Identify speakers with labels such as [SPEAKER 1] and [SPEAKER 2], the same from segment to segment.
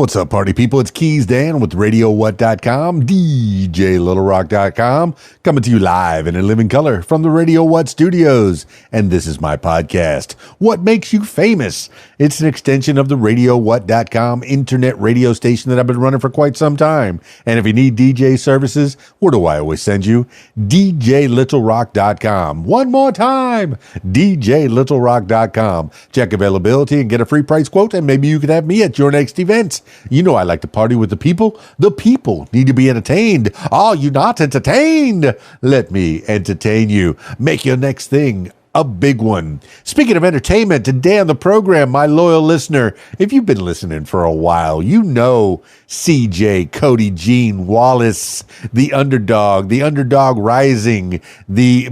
[SPEAKER 1] What's up, party people? It's KeysDAN with RadioWhat.com, DJLittleRock.com, coming to you live and in living color from the Radio What studios. And this is my podcast, What Makes You Famous? It's an extension of the RadioWhat.com internet radio station that I've been running for quite some time. And if you need DJ services, where do I always send you? DJLittleRock.com. One more time, DJLittleRock.com. Check availability and get a free price quote, and maybe you could have me at your next event. You know I like to party with the people. The people need to be entertained. Are you not entertained? Let me entertain you. Make your next thing a big one. Speaking of entertainment, today on the program, my loyal listener, if you've been listening for a while, you know CJ, Codi, Gene, Wallace, the underdog rising, the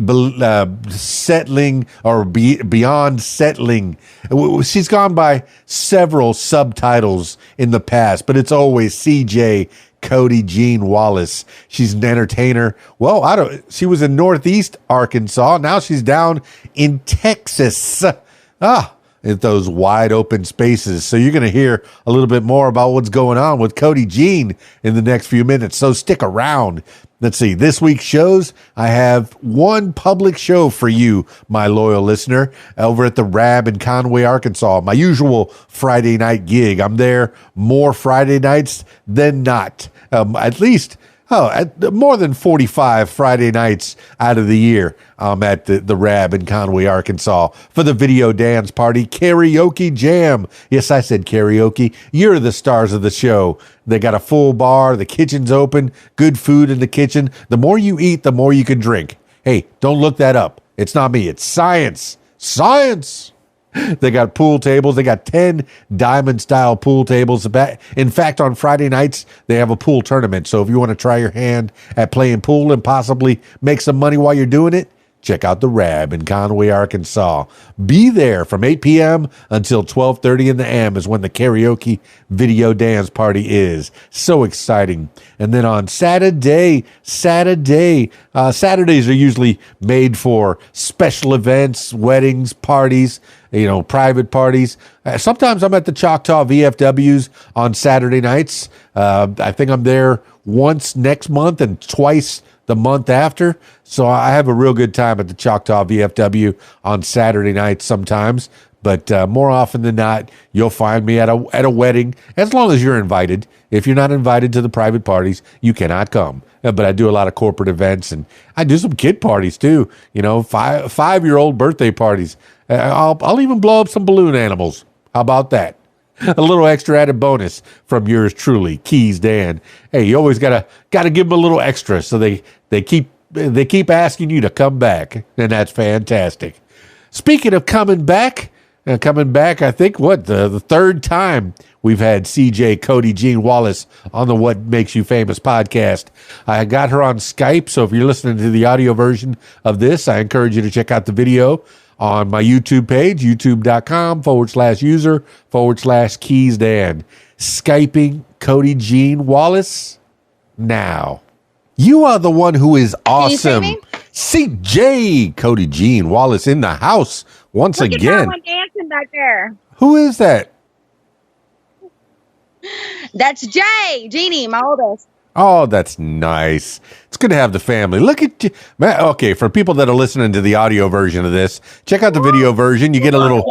[SPEAKER 1] settling or beyond settling. She's gone by several subtitles in the past, but it's always CJ, Codi, Gene, Wallace. She's an entertainer. Well, she was in Northeast Arkansas. Now she's down in Texas. In those wide open spaces. So you're going to hear a little bit more about what's going on with Codi Gene in the next few minutes. So stick around. Let's see. This week's shows, I have one public show for you, my loyal listener, over at the Rab in Conway, Arkansas. My usual Friday night gig. I'm there more Friday nights than not. At least more than 45 Friday nights out of the year. I'm at the Rab in Conway, Arkansas for the Video Dance Party Karaoke Jam. Yes, I said karaoke. You're the stars of the show. They got a full bar. The kitchen's open. Good food in the kitchen. The more you eat, the more you can drink. Hey, don't look that up. It's not me. It's science. Science! They got pool tables. They got 10 diamond-style pool tables. In fact, on Friday nights, they have a pool tournament. So if you want to try your hand at playing pool and possibly make some money while you're doing it, check out the Rab in Conway, Arkansas. Be there from 8 p.m. until 12:30 in the a.m. is when the karaoke video dance party is. So exciting. And then on Saturdays are usually made for special events, weddings, parties, private parties. Sometimes I'm at the Choctaw VFWs on Saturday nights. I think I'm there once next month and twice the month after. So I have a real good time at the Choctaw VFW on Saturday nights sometimes. But more often than not, you'll find me at a wedding, as long as you're invited. If you're not invited to the private parties, you cannot come. But I do a lot of corporate events, and I do some kid parties too. 5-year-old birthday parties. I'll even blow up some balloon animals. How about that? A little extra added bonus from yours truly, KeysDAN. Hey, you always gotta give them a little extra, so they keep asking you to come back, and that's fantastic. Speaking of coming back, I think the third time we've had CJ, Codi, Gene, Wallace on the What Makes You Famous podcast. I got her on Skype, so if you're listening to the audio version of this, I encourage you to check out the video on my YouTube page, youtube.com/user/KeysDAN. Skyping Codi Gene Wallace now. You are the one who is awesome. CJ Codi Gene Wallace in the house once again. Look at that one
[SPEAKER 2] dancing back there.
[SPEAKER 1] Who is that?
[SPEAKER 2] That's Jay, Jeannie, my oldest.
[SPEAKER 1] Oh, that's nice. It's good to have the family. Look at you. Okay, for people that are listening to the audio version of this, check out the video version. You get a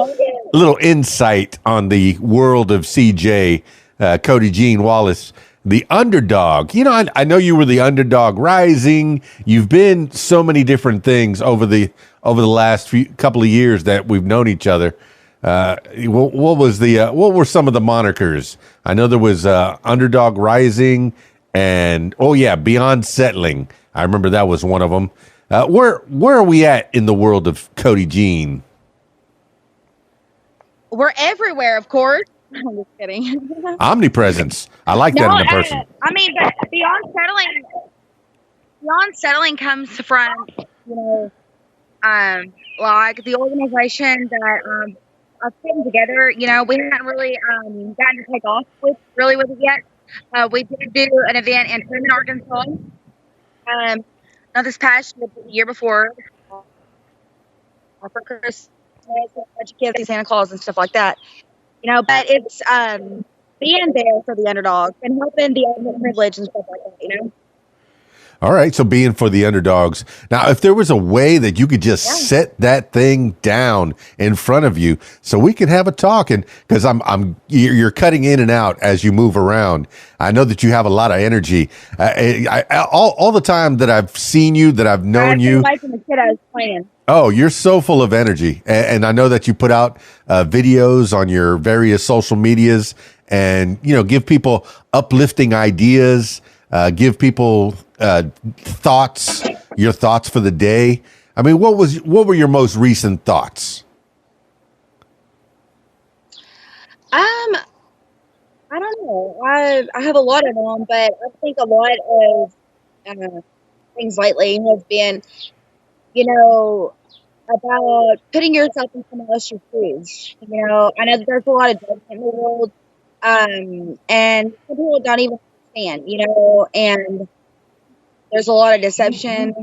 [SPEAKER 1] little insight on the world of CJ, Codi Gene Wallace, the underdog. I know you were the underdog rising. You've been so many different things over the last couple of years that we've known each other. What were some of the monikers? I know there was Underdog Rising and Beyond Settling. I remember that was one of them. Where are we at in the world of Codi Gene?
[SPEAKER 2] We're everywhere, of course. I'm just kidding.
[SPEAKER 1] Omnipresence. I like that in a person.
[SPEAKER 2] But Beyond Settling comes from like the organization that I've put together. We hadn't really gotten to take off with it yet. We did do an event in Truman, Arkansas. Not this past year, but the year before, for Christmas, a bunch of kids, Santa Claus and stuff like that. But it's being there for the underdogs and helping the underprivileged and stuff like that, you know?
[SPEAKER 1] All right, so being for the underdogs. Now, if there was a way that you could just set that thing down in front of you, so we can have a talk, and because you're cutting in and out as you move around. I know that you have a lot of energy. All the time that I've seen you, that I've known you.
[SPEAKER 2] Like the kid I was playing.
[SPEAKER 1] Oh, you're so full of energy, and I know that you put out videos on your various social medias, and give people uplifting ideas. Give people thoughts, your thoughts for the day. I mean, what were your most recent thoughts?
[SPEAKER 2] I don't know. I have a lot of them, but I think a lot of things lately have been, about putting yourself in someone else's shoes. I know that there's a lot of judgment in the world, and some people don't even understand, and there's a lot of deception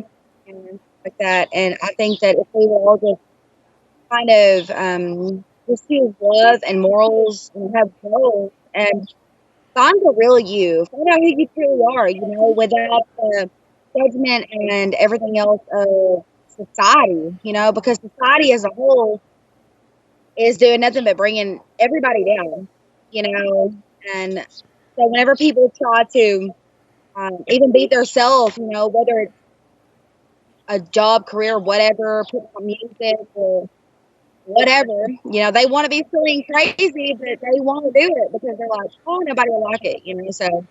[SPEAKER 2] and stuff like that. And I think that if we were all just kind of just use love and morals and have goals and find the real you, find out who you truly are, without the judgment and everything else of society, because society as a whole is doing nothing but bringing everybody down, and so whenever people try to even beat themselves, whether it's a job, career, whatever, put on music or whatever, they want to be silly and crazy, but they want to do it because they're like, oh, nobody will like it, so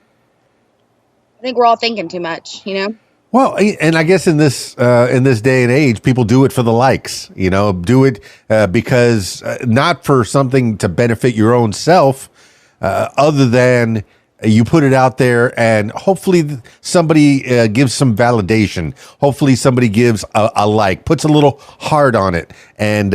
[SPEAKER 2] I think we're all thinking too much,
[SPEAKER 1] Well, and I guess in this day and age, people do it for the likes, do it because not for something to benefit your own self, other than you put it out there and hopefully somebody gives some validation. Hopefully somebody gives a like, puts a little heart on it and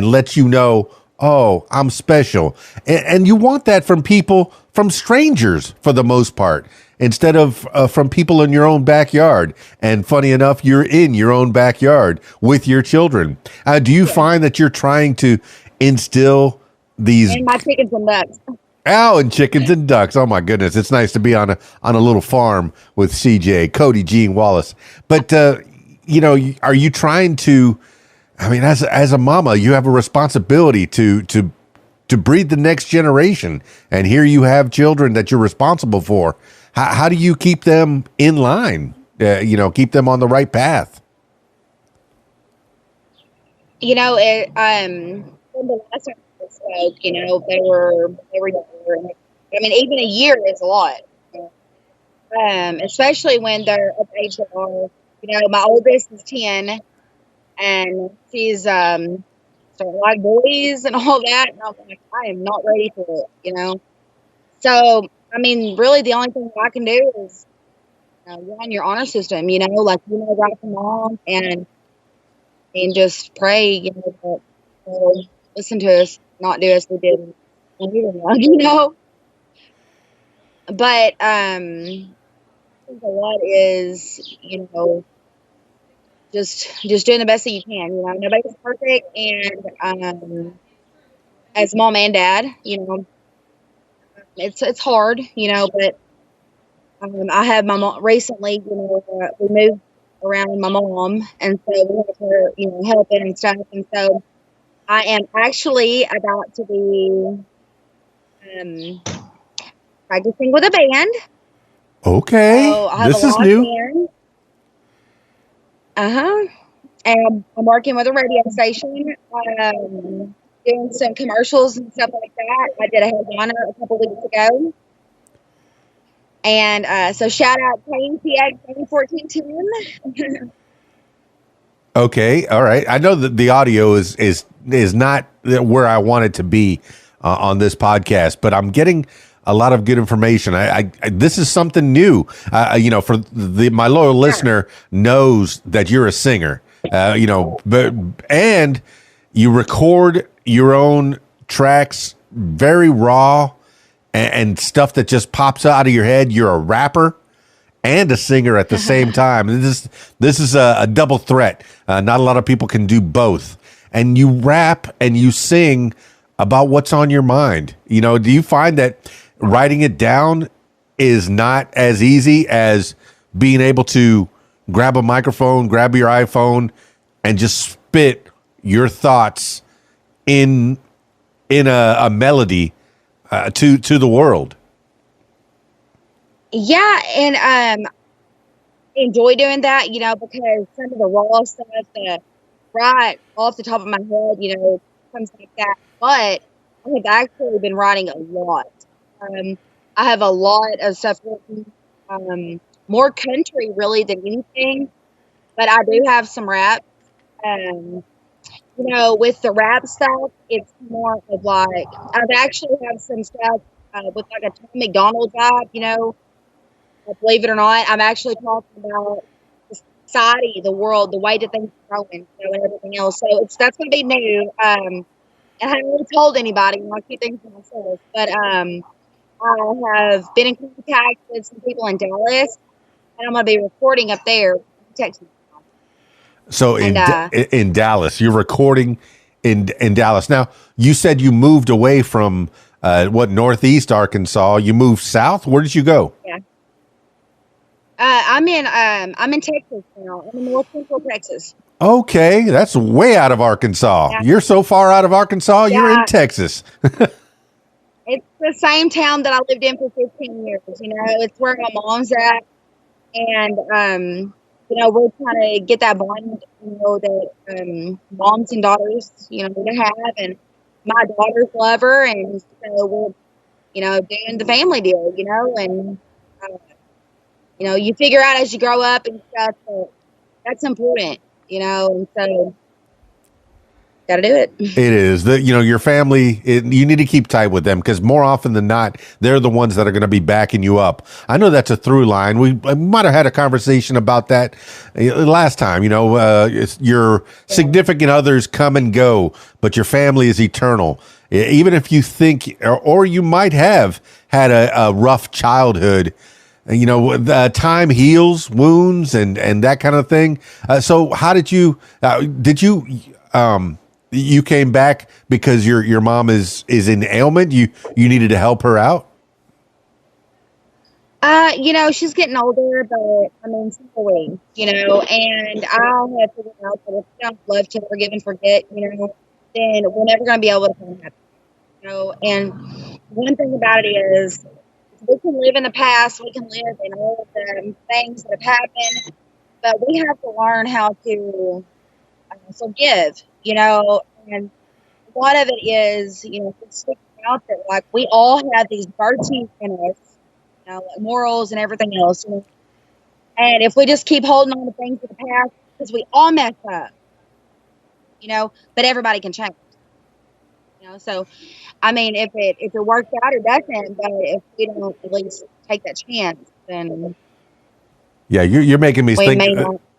[SPEAKER 1] lets you know, oh, I'm special. And you want that from people, from strangers for the most part, instead of from people in your own backyard. And funny enough, you're in your own backyard with your children. Do you find that you're trying to instill these...
[SPEAKER 2] And my chickens and ducks.
[SPEAKER 1] Oh, and chickens and ducks. Oh my goodness. It's nice to be on a little farm with CJ, Cody, Gene, Wallace. But, are you trying to, I mean, as a mama, you have a responsibility to breed the next generation. And here you have children that you're responsible for. How do you keep them in line? Keep them on the right path?
[SPEAKER 2] When the last time we spoke, they were younger. I mean, even a year is a lot. Especially when they're at the age they are. My oldest is 10, and she's starting to like boys and all that. And I'm like, I am not ready for it, So, I mean, really, the only thing I can do is run your honor system, right from mom, and just pray, that they'll listen to us, not do as we did when we were young, But I think a lot is, just doing the best that you can. Nobody's perfect, and as mom and dad, it's hard, but I have my mom recently, we moved around with my mom, and so we have her, helping and stuff, and so I am actually about to be practicing with a band.
[SPEAKER 1] Okay, so this is new.
[SPEAKER 2] And I'm working with a radio station, doing some commercials and stuff like that. I did a headliner a couple weeks ago. And so shout out KTX 1410.
[SPEAKER 1] Okay, all right. I know that the audio is not where I want it to be on this podcast, but I'm getting a lot of good information. I this is something new. For my loyal listener knows that you're a singer. And you record your own tracks very raw and stuff that just pops out of your head. You're a rapper and a singer at the same time. This is a double threat. Not a lot of people can do both. And you rap and you sing about what's on your mind. Do you find that writing it down is not as easy as being able to grab a microphone, grab your iPhone, and just spit your thoughts in a melody to the world.
[SPEAKER 2] Yeah, and enjoy doing that, because some of the raw stuff that right off the top of my head, comes like that. But I have actually been writing a lot. I have a lot of stuff written, more country really than anything, but I do have some rap. With the rap stuff, it's more of like, I've actually have some stuff with like a Tom McDonald vibe, believe it or not. I'm actually talking about the society, the world, the way that things are going, and everything else. So that's going to be new. I haven't really told anybody. I keep things to myself. But I have been in contact with some people in Dallas, and I'm going to be recording up there, Texas.
[SPEAKER 1] So in Dallas, you're recording in Dallas. Now, you said you moved away from Northeast Arkansas. You moved south. Where did you go?
[SPEAKER 2] Yeah. I'm in Texas now. I'm in North Central Texas.
[SPEAKER 1] Okay, that's way out of Arkansas. Yeah. You're so far out of Arkansas, you're in Texas.
[SPEAKER 2] It's the same town that I lived in for 15 years. It's where my mom's at, and we're trying to get that bond, that moms and daughters, to have, and my daughters love her, and so we're, doing the family deal, and. You figure out as you grow up and stuff that that's important, and so got to do it.
[SPEAKER 1] It is your family, you need to keep tight with them because more often than not, they're the ones that are going to be backing you up. I know that's a through line. We might have had a conversation about that last time, your significant others come and go, but your family is eternal. Even if you think, or you might have had a rough childhood, time heals wounds and that kind of thing. So how did you you came back because your mom is in ailment? You needed to help her out?
[SPEAKER 2] She's getting older, but slowly, and I have figured out that if we don't love to forgive and forget, then we're never going to be able to find happiness, and one thing about it is, we can live in the past, we can live in all of the things that have happened, but we have to learn how to forgive, and a lot of it is, sticking out that, like, we all have these virtues in us, like morals and everything else, and if we just keep holding on to things of the past, because we all mess up, but everybody can change. So, if it works out, it doesn't. But if we don't at least take that chance, then
[SPEAKER 1] you're making me think.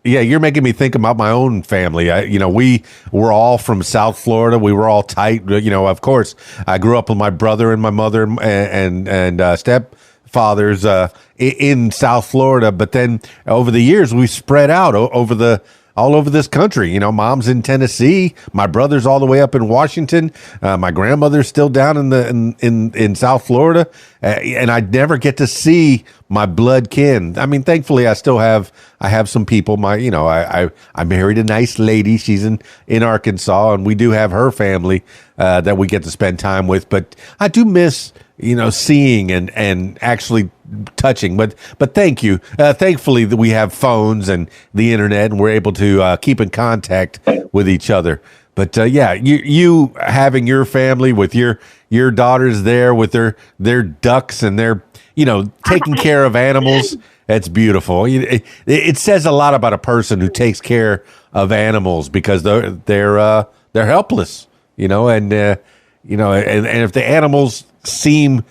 [SPEAKER 1] You're making me think about my own family. We were all from South Florida. We were all tight. Of course, I grew up with my brother and my mother and stepfathers in South Florida. But then over the years, we spread out all over this country. Mom's in Tennessee. My brother's all the way up in Washington. My grandmother's still down in South Florida. And I never get to see my blood kin. Thankfully I have some people. I married a nice lady. She's in Arkansas, and we do have her family, that we get to spend time with. But I do miss, seeing and actually touching, but thank you. Thankfully that we have phones and the internet, and we're able to keep in contact with each other. But you having your family with your daughters there with their ducks and their taking care of animals, that's beautiful. It says a lot about a person who takes care of animals, because they're helpless, and if the animals seem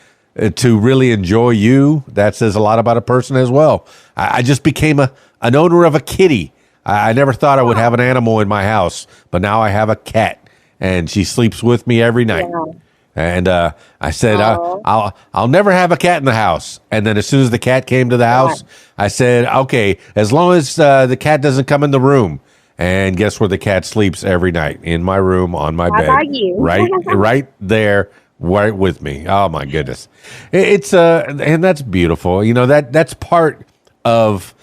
[SPEAKER 1] to really enjoy you, that says a lot about a person as well. I just became an owner of a kitty. I never thought I would have an animal in my house, but now I have a cat, and she sleeps with me every night. Yeah. And I said, I'll never have a cat in the house. And then as soon as the cat came to the house, I said, okay, as long as the cat doesn't come in the room. And guess where the cat sleeps every night? In my room, on my bed.
[SPEAKER 2] How about you?
[SPEAKER 1] Right there right with me. Oh my goodness, it's and that's beautiful. You know, that's part of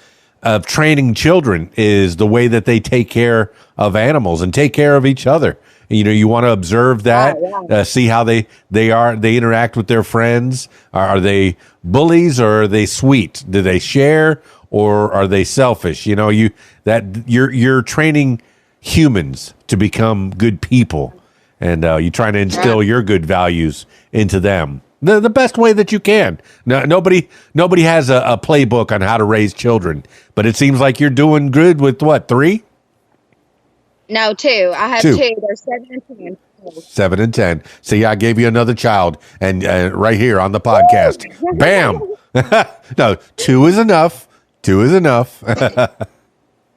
[SPEAKER 1] training children, is the way that they take care of animals and take care of each other. You know, you want to observe that, see how they interact with their friends. Are they bullies, or are they sweet? Do they share, or are they selfish? You know, you're training humans to become good people, and you're trying to instill your good values into them the best way that you can. No, nobody has a playbook on how to raise children, but it seems like you're doing good with what, 3?
[SPEAKER 2] No, 2. I have 2. They're 7 and 10.
[SPEAKER 1] 7 and 10. See, I gave you another child, and right here on the podcast, bam. No, 2 is enough. 2 is enough.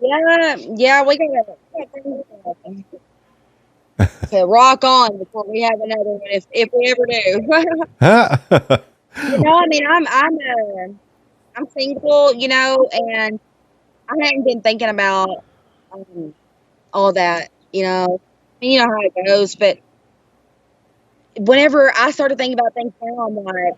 [SPEAKER 2] Yeah, we got to rock on before we have another one, if we ever do. You know, I mean, I'm single, you know, and I hadn't been thinking about all that, you know. You know how it goes, but whenever I started thinking about things now, I'm like,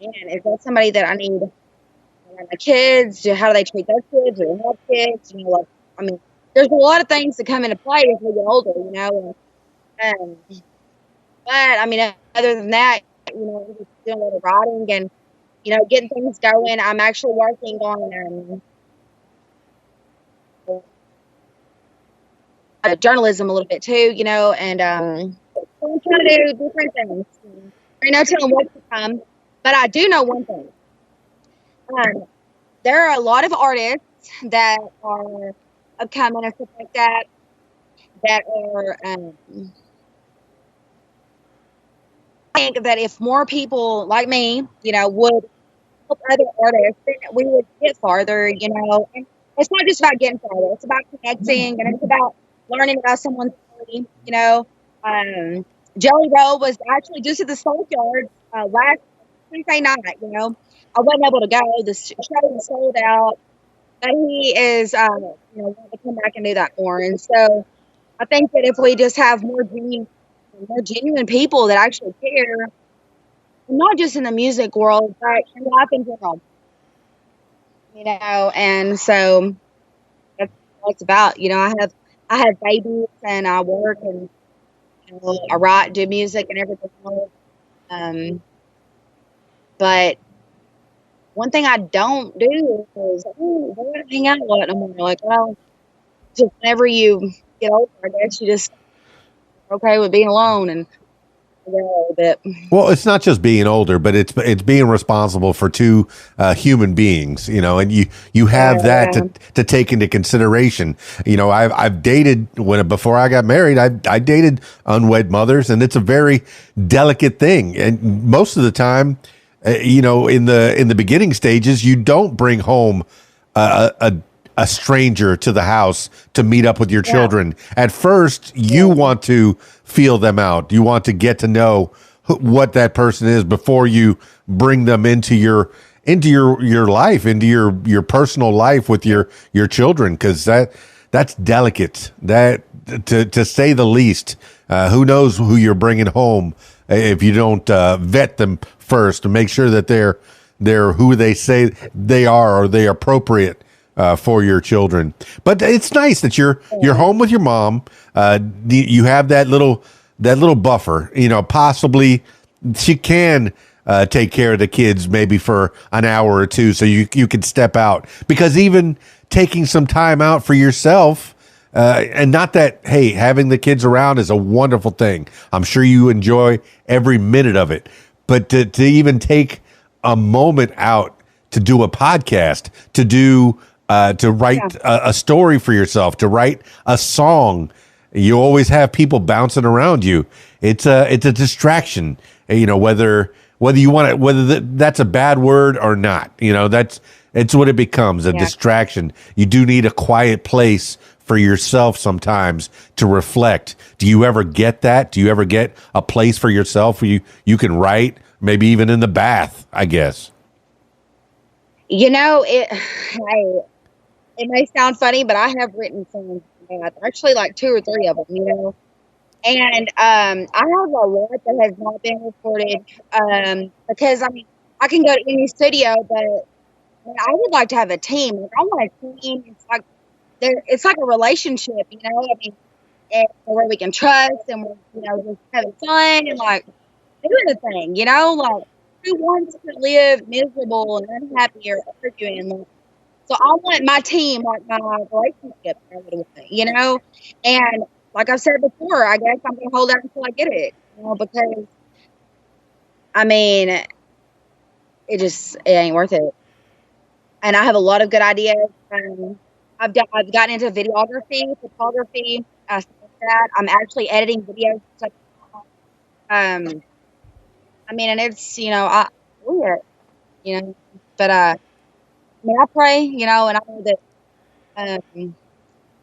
[SPEAKER 2] man, is that somebody that I need? My kids, how do they treat their kids or help kids? You know, like, I mean, there's a lot of things that come into play as we get older, you know. But I mean, other than that, you know, I'm just doing a little writing and, you know, getting things going. I'm actually working on journalism a little bit too, you know, and I'm trying to do different things. I know telling what's to come, but I do know one thing. There are a lot of artists that are upcoming and stuff like that are. I think that if more people like me, you know, would help other artists, then we would get farther, you know. And it's not just about getting farther; it's about connecting, and it's about learning about someone's story, you know. Jelly Roll was actually just at the Soul Yard last Tuesday night, you know. I wasn't able to go. The show was sold out, but he is, you know, wanting to come back and do that more. And so I think that if we just have more genuine people that actually care, not just in the music world, but in life in general, you know. And so that's what it's about. You know, I have babies and I work and, you know, I write, do music and everything else. But one thing I don't do is I don't hang out a lot anymore. Like, well, just whenever you get older, I guess you just are okay with being alone and a little bit.
[SPEAKER 1] Well, it's not just being older, but it's being responsible for 2 human beings, you know, and you have that to take into consideration. You know, I've dated before I got married, I dated unwed mothers, and it's a very delicate thing, and most of the time, you know, in the beginning stages, you don't bring home a stranger to the house to meet up with your children. At first, you want to feel them out. You want to get to know what that person is before you bring them into your life, into your personal life with your children, because that's delicate. That to say the least. Who knows who you're bringing home if you don't vet them first to make sure that they're who they say they are, or they are appropriate for your children. But it's nice that you're home with your mom. You have that little buffer. You know, possibly she can take care of the kids maybe for an hour or 2, so you can step out, because even taking some time out for yourself. And not that, hey, having the kids around is a wonderful thing. I'm sure you enjoy every minute of it. But to even take a moment out to do a podcast, to write a story for yourself, to write a song, you always have people bouncing around you. It's a distraction, you know, whether you want it, that's a bad word or not. You know, it's what it becomes, a distraction. You do need a quiet place for yourself sometimes to reflect. Do you ever get that? Do you ever get a place for yourself where you can write, maybe even in the bath, I guess?
[SPEAKER 2] You know, it may sound funny, but I have written songs in the bath. Actually, like 2 or 3 of them, you know. And I have a lot that has not been recorded because I mean I can go to any studio, but I would like to have a team. Like, I want a team. It's like a relationship, you know. I mean, where we can trust and we're, you know, just having fun and like doing the thing, you know. Like, who wants to live miserable and unhappy or arguing? Like, so I want my team, like my relationship, you know. And like I said before, I guess I'm gonna hold out until I get it, you know, because I mean, it ain't worth it. And I have a lot of good ideas. I've gotten into videography, photography, stuff like that. I'm actually editing videos. Stuff. Um, I mean, and it's, you know, I do it, you know, but I mean, I pray, you know, and I know that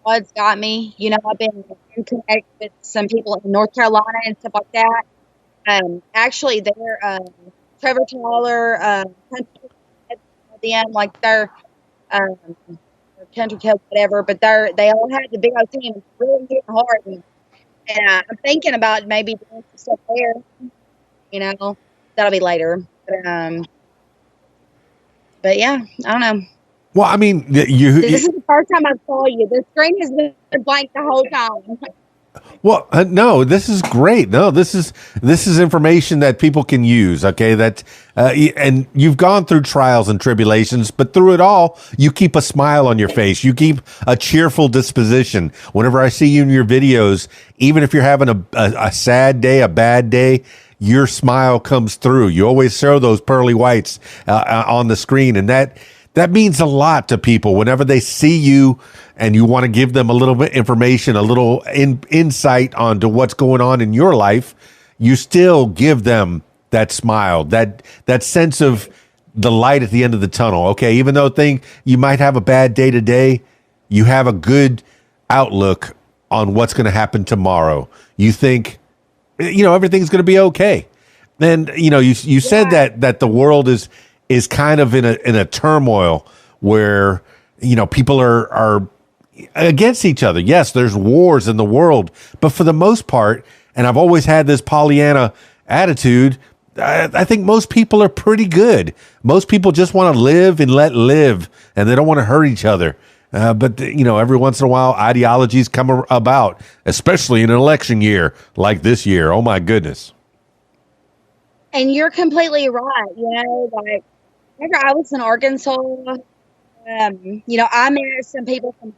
[SPEAKER 2] God's got me. You know, I've been in connect with some people in North Carolina and stuff like that. Actually, they're Trevor Tyler, them like they're country club, whatever. But they all have the big old team. It's really getting hard, and I'm thinking about maybe doing some stuff there. You know, that'll be later. But yeah, I don't know.
[SPEAKER 1] Well, I mean,
[SPEAKER 2] This is the first time I saw you. The screen has been blank the whole time.
[SPEAKER 1] well, no, this is great. No, this is information that people can use. Okay, that and you've gone through trials and tribulations, but through it all, you keep a smile on your face. You keep a cheerful disposition. Whenever I see you in your videos, even if you're having a sad day, a bad day, your smile comes through. You always show those pearly whites on the screen, and that means a lot to people whenever they see you and you want to give them a little bit information, a little insight onto what's going on in your life. You still give them that smile, that sense of the light at the end of the tunnel. Okay, even though you might have a bad day today, you have a good outlook on what's going to happen tomorrow. You think, you know, everything's going to be okay. And you know, you said that the world is kind of in a turmoil where, you know, people are against each other. Yes, there's wars in the world, but for the most part, and I've always had this Pollyanna attitude, I think most people are pretty good. Most people just want to live and let live, and they don't want to hurt each other. But you know, every once in a while, ideologies come about, especially in an election year like this year. Oh my goodness!
[SPEAKER 2] And you're completely right. You know, like whenever I was in Arkansas, you know, I met some people from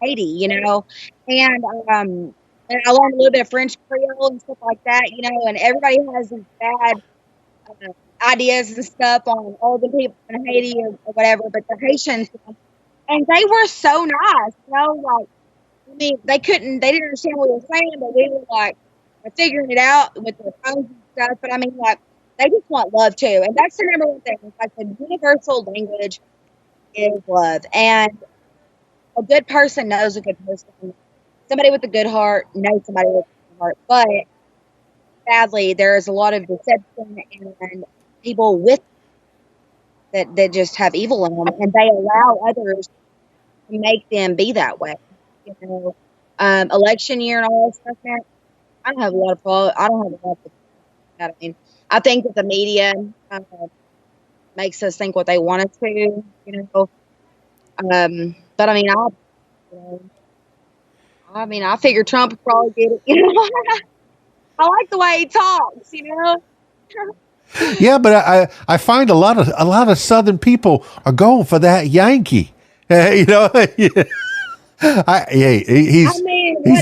[SPEAKER 2] Haiti. You know, and I learned a little bit of French Creole and stuff like that. You know, and everybody has these bad ideas and stuff on all the people in Haiti or whatever, but the Haitians. And they were so nice, you know, like, I mean, they didn't understand what we were saying, but we were like figuring it out with their phones and stuff. But I mean, like, they just want love too. And that's the number one thing. It's like the universal language is love. And a good person knows a good person. Somebody with a good heart knows somebody with a good heart. But sadly, there is a lot of deception and people with that just have evil in them, and they allow others to make them be that way. You know, election year and all that stuff. Man, I don't have a lot of fault. I don't have a lot of. I mean, I think that the media makes us think what they want us to. You know, but I mean, I figure Trump would probably get it. You know, I like the way he talks. You know.
[SPEAKER 1] Yeah, but I find a lot of Southern people are going for that Yankee. You know, he's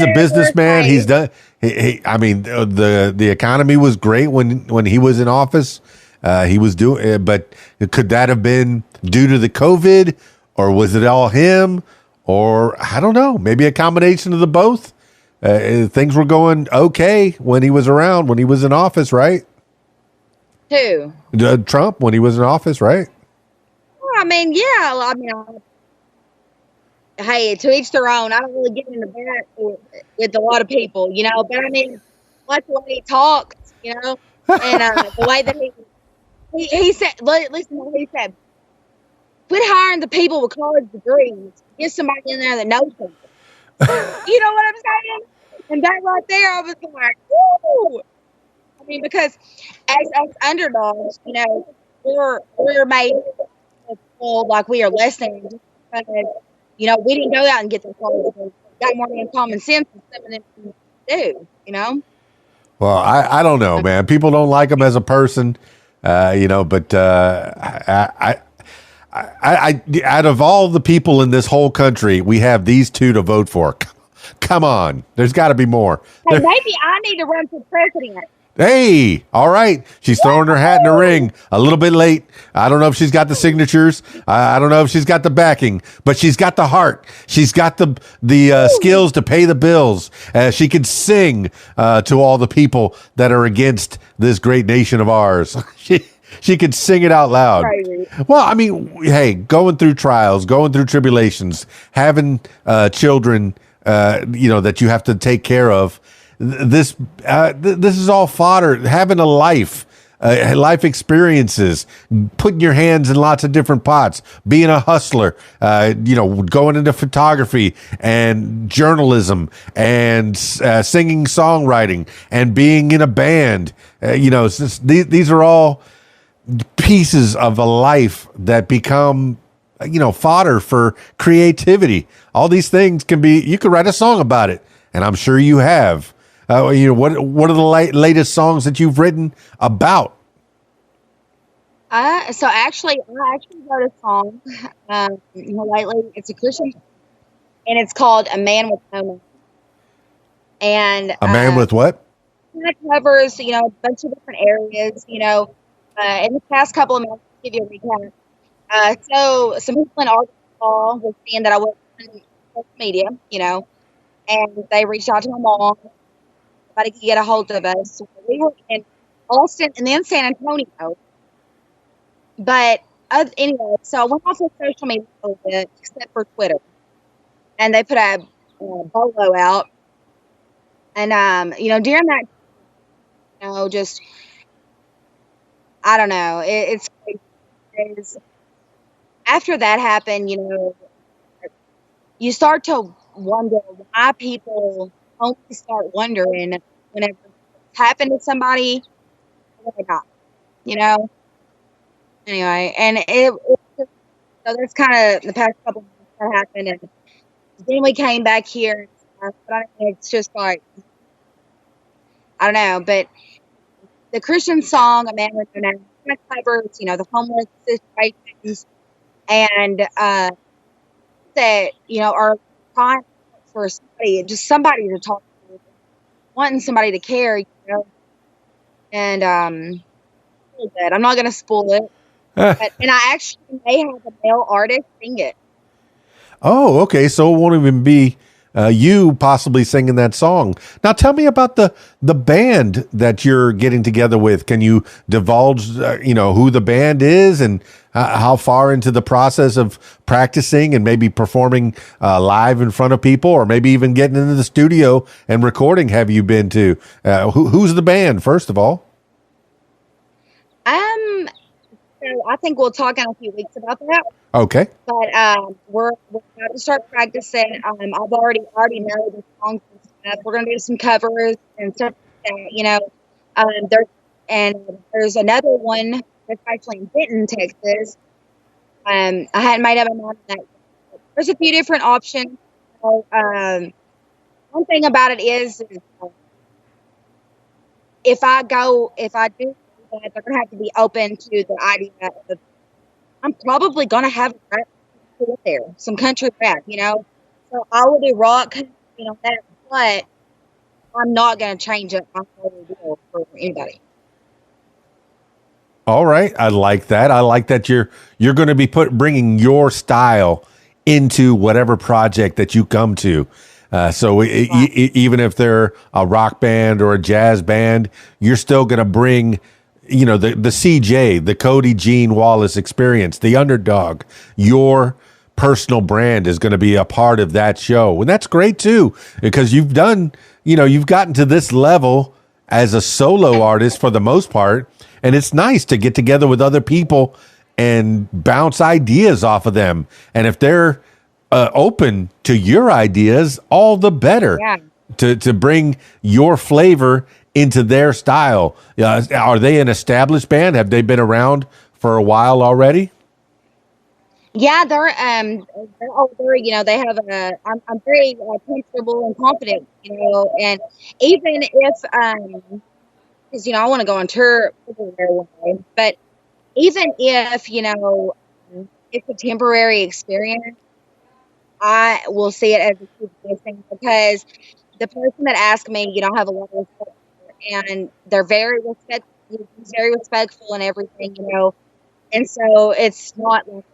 [SPEAKER 1] a businessman. He's done. I mean, the economy was great when he was in office. He was doing, but could that have been due to the COVID, or was it all him, or I don't know, maybe a combination of the both? Things were going okay when he was around, when he was in office, right?
[SPEAKER 2] Who?
[SPEAKER 1] Trump, when he was in office, right?
[SPEAKER 2] Well, I mean, yeah. I mean, hey, to each their own. I don't really get into that with a lot of people, you know. But I mean, like the way he talks, you know, and the way that he said. Listen to what he said. Quit hiring the people with college degrees. Get somebody in there that knows something. You know what I'm saying? And that right there, I was like, woo! I mean, because as underdogs, we're made to feel like we are less than just because, we didn't go out and get the clothes. We got more than common sense and something to do.
[SPEAKER 1] Well, I don't know, man. People don't like him as a person, but I out of all the people in this whole country, we have these two to vote for. Come on, there's got to be more.
[SPEAKER 2] Hey, maybe I need to run for president.
[SPEAKER 1] Hey, all right. She's throwing her hat in the ring a little bit late. I don't know if she's got the signatures. I don't know if she's got the backing, but she's got the heart. She's got the skills to pay the bills. She can sing to all the people that are against this great nation of ours. She could sing it out loud. Right. Well, I mean, hey, going through trials, going through tribulations, having children, that you have to take care of. This is all fodder. Having a life experiences, putting your hands in lots of different pots, being a hustler, going into photography and journalism and singing, songwriting, and being in a band. These are all pieces of a life that become fodder for creativity. All these things you could write a song about it, and I'm sure you have. What are the latest songs that you've written about?
[SPEAKER 2] So actually, I wrote a song lately. It's a Christian, and it's called "A Man with No Name." And
[SPEAKER 1] a man with what?
[SPEAKER 2] It covers a bunch of different areas. In the past couple of months, to give you a recap. So some people in Arkansas were seeing that I was in social media, and they reached out to my mom. Nobody could get a hold of us. So we were in Austin and then San Antonio. But anyway, so I went off of social media a little bit, except for Twitter. And they put a bolo out. And, during that, just, I don't know. It's crazy. After that happened, you start to wonder why people only start wondering whenever it's happened to somebody, they not, Anyway, and so that's kind of the past couple months that happened, and then we came back here. But it's just like, I don't know, but the Christian song, "A Man with No Name," kind of covers, the homeless situations, and that are trying for somebody to talk to, wanting somebody to care, and I'm not going to spoil it, and I actually may have a male artist sing it.
[SPEAKER 1] Oh, okay, so it won't even be you possibly singing that song. Now tell me about the band that you're getting together with. Can you divulge, who the band is and how far into the process of practicing and maybe performing live in front of people, or maybe even getting into the studio and recording have you been to? Who's the band, first of all?
[SPEAKER 2] So I think we'll talk in a few weeks about that.
[SPEAKER 1] Okay.
[SPEAKER 2] But we're about to start practicing. I've already know the songs and stuff. We're gonna do some covers and stuff like that. There's another one that's actually in Denton, Texas. I hadn't made up my mind on that. There's a few different options. So, one thing about it is if I do that, they're gonna have to be open to the idea of, I'm probably gonna have rap there, some country rap, So I will do rock, that, but I'm not gonna change up my whole deal for anybody.
[SPEAKER 1] All right, I like that. I like that you're going to be bringing your style into whatever project that you come to. Even if they're a rock band or a jazz band, you're still going to bring, the CJ, the Codi Gene Wallace experience, the Underdog. Your personal brand is going to be a part of that show, and that's great too, because you've gotten to this level as a solo artist for the most part. And it's nice to get together with other people and bounce ideas off of them. And if they're open to your ideas, all the better. Yeah. to bring your flavor into their style. Are they an established band? Have they been around for a while already?
[SPEAKER 2] Yeah, they're older. You know, they have a. I'm very comfortable and confident. You know, and even if because you know I want to go on tour everywhere one day, but even if you know it's a temporary experience, I will see it as a huge blessing because the person that asked me, you know, I have a lot of respect for, and they're very respectful, he's very respectful and everything, you know, and so it's not like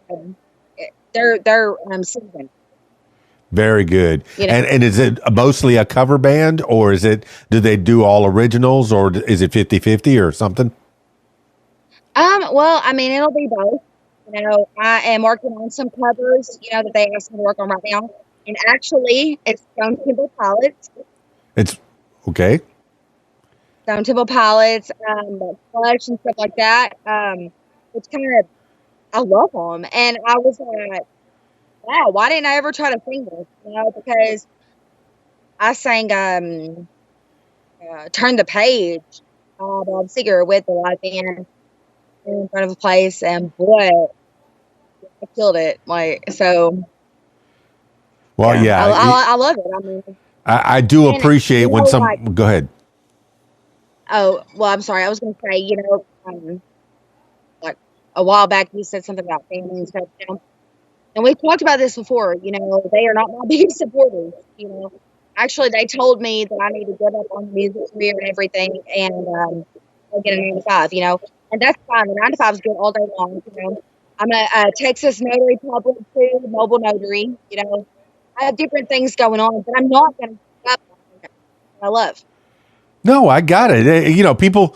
[SPEAKER 2] they're seasoned,
[SPEAKER 1] Very good.
[SPEAKER 2] you know.
[SPEAKER 1] And is it mostly a cover band, or do they do all originals, or is it 50-50 or something?
[SPEAKER 2] Well, I mean, it'll be both. You know, I am working on some covers, you know, that they asked me to work on right now, and actually, it's Stone Temple Pilots.
[SPEAKER 1] It's okay.
[SPEAKER 2] Stone Temple Pilots, Clutch and stuff like that. It's kind of I love them, and I was like, wow, why didn't I ever try to sing this? You know, because I sang "Turn the Page" Bob Seger with the live band in front of a place, and boy, I killed it. Like so,
[SPEAKER 1] Well, yeah,
[SPEAKER 2] I love it. I mean,
[SPEAKER 1] I do appreciate
[SPEAKER 2] you
[SPEAKER 1] when
[SPEAKER 2] know, like,
[SPEAKER 1] go ahead.
[SPEAKER 2] oh well, I'm sorry. I was going to say, you know, like a while back, you said something about family and stuff. You know? And we've talked about this before, you know, they are not my biggest supporters, you know. Actually, they told me that I need to give up on the music career and everything and go get a 9 to 5, you know. And that's fine. The 9 to 5 is good all day long, you know. I'm a Texas notary public too, mobile notary, you know. I have different things going on, but I'm not going to give up on what I love.
[SPEAKER 1] No, I got it. You know, people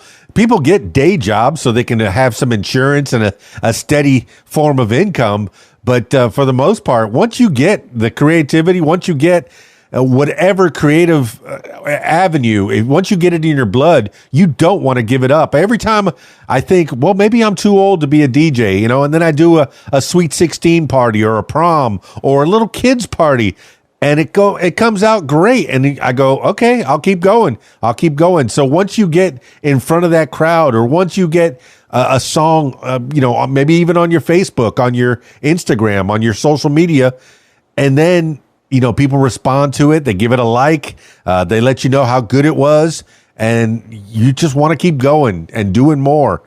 [SPEAKER 1] get day jobs so they can have some insurance and a steady form of income. But for the most part, once you get the creativity, once you get whatever creative avenue, once you get it in your blood, you don't want to give it up. Every time I think, well, maybe I'm too old to be a DJ, you know, and then I do a sweet 16 party or a prom or a little kids party. And it comes out great. And I go, okay, I'll keep going. So once you get in front of that crowd, or once you get a song, you know, maybe even on your Facebook, on your Instagram, on your social media, and then, you know, people respond to it. They give it a like. They let you know how good it was. And you just want to keep going and doing more.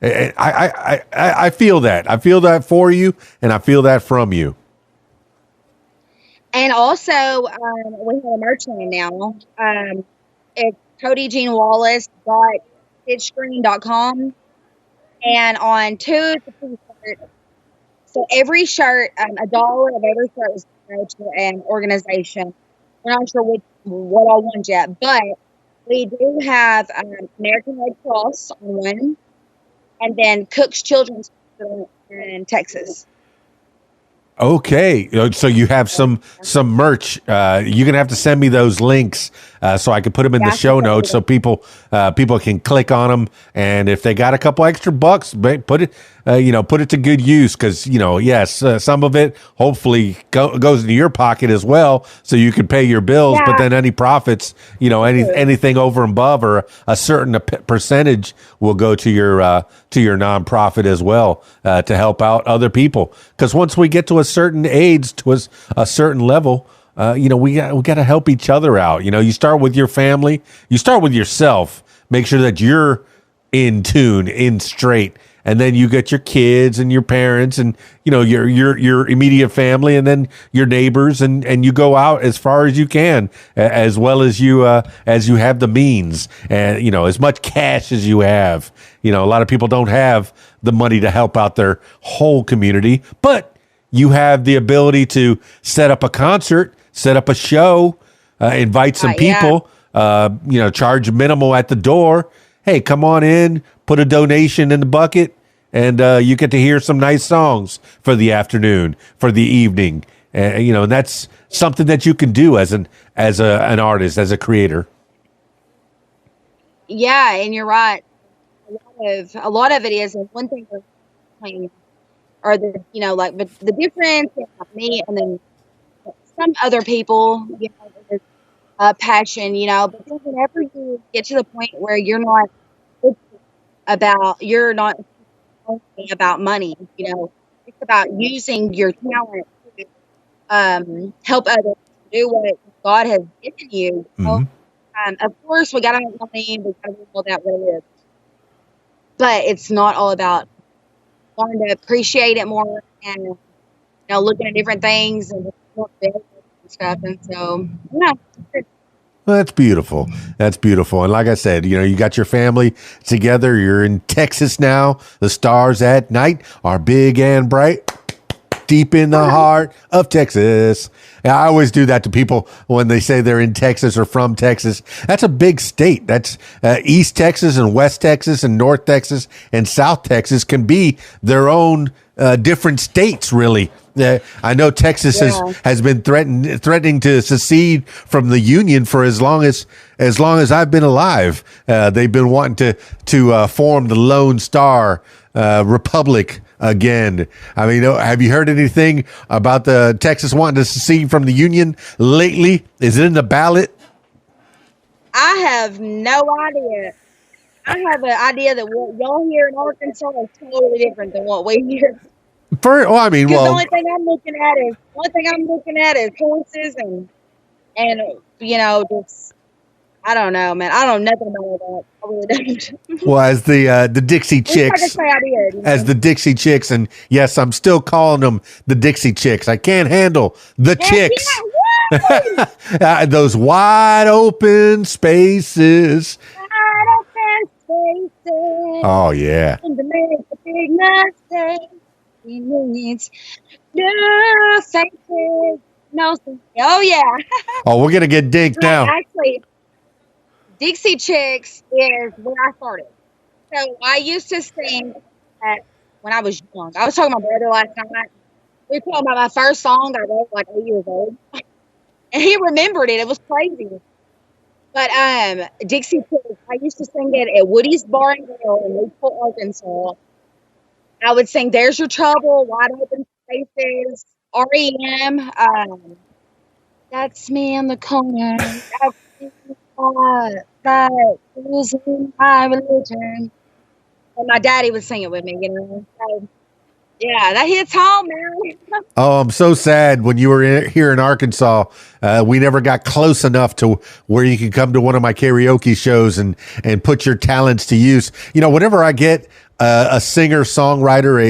[SPEAKER 1] I feel that. I feel that for you. And I feel that from you.
[SPEAKER 2] And also, we have a merch line now. It's CodiGeneWallace.stitchscreen.com. And on 2 to 3 shirts, so every shirt, $1 of every shirt is going to an organization. We're not sure what all ones yet, but we do have American Red Cross on one, and then Cook's Children's Hospital in Texas.
[SPEAKER 1] Okay, so you have some merch. You're gonna have to send me those links so I can put them in the show notes so people can click on them. And if they got a couple extra bucks, put it to good use, because yes, some of it hopefully goes into your pocket as well, so you can pay your bills. Yeah. But then any profits, anything over and above, or a certain percentage, will go to your nonprofit as well, to help out other people. Because once we get to a certain age, to a certain level, we got to help each other out. You start with your family, you start with yourself, make sure that you're in tune, in straight, and then you get your kids and your parents and your immediate family, and then your neighbors, and you go out as far as you can, as well as you have the means, and as much cash as you have. A lot of people don't have the money to help out their whole community, but you have the ability to set up a concert, set up a show, invite some people, charge minimal at the door. Hey, come on in, put a donation in the bucket, and you get to hear some nice songs for the afternoon, for the evening. And that's something that you can do as an artist, as a creator.
[SPEAKER 2] Yeah, and you're right. A lot of it is, and one thing we're playing are the the difference in me and then some other people, passion, but then whenever you get to the point where you're not only about money, it's about using your talent to help others do what God has given you.
[SPEAKER 1] Mhm.
[SPEAKER 2] Of course, we got to make money, we got to do all that, what it is. But it's not all about wanting to appreciate it more and, looking at different things and stuff. And so, yeah.
[SPEAKER 1] Well, that's beautiful. That's beautiful. And like I said, you got your family together. You're in Texas now. The stars at night are big and bright, deep in the heart of Texas. And I always do that to people when they say they're in Texas or from Texas. That's a big state. That's East Texas and West Texas and North Texas and South Texas can be their own different states, really. I know Texas has been threatening to secede from the Union for as long as I've been alive. They've been wanting to form the Lone Star Republic again. I mean, have you heard anything about the Texas wanting to secede from the Union lately? Is it in the ballot?
[SPEAKER 2] I have no idea. I have an idea that what y'all hear in Arkansas is totally different than what we hear. The only thing I'm looking at is horses and just I don't know, man. I don't know nothing about that. I really don't.
[SPEAKER 1] Well, as the Dixie Chicks, as the Dixie Chicks, and yes, I'm still calling them the Dixie Chicks. I can't handle the chicks. Those wide open spaces.
[SPEAKER 2] Wide open spaces.
[SPEAKER 1] Oh yeah.
[SPEAKER 2] And to make a big mistake. Needs new faces. No, oh yeah.
[SPEAKER 1] Oh, we're gonna get dinked now.
[SPEAKER 2] Actually, Dixie Chicks is where I started. So I used to sing when I was young. I was talking to my brother last night. We were talking about my first song I wrote like 8 years old, and he remembered it. It was crazy. But Dixie Chicks, I used to sing it at Woody's Bar and Grill in Newport, Arkansas. I would sing "There's Your Trouble," "Wide Open Spaces," REM. That's me in the corner. Losing my religion. And my daddy would sing it with me, So, yeah, that hits home, man.
[SPEAKER 1] Oh, I'm so sad when you were here in Arkansas. We never got close enough to where you could come to one of my karaoke shows and put your talents to use. Whenever I get a singer, songwriter,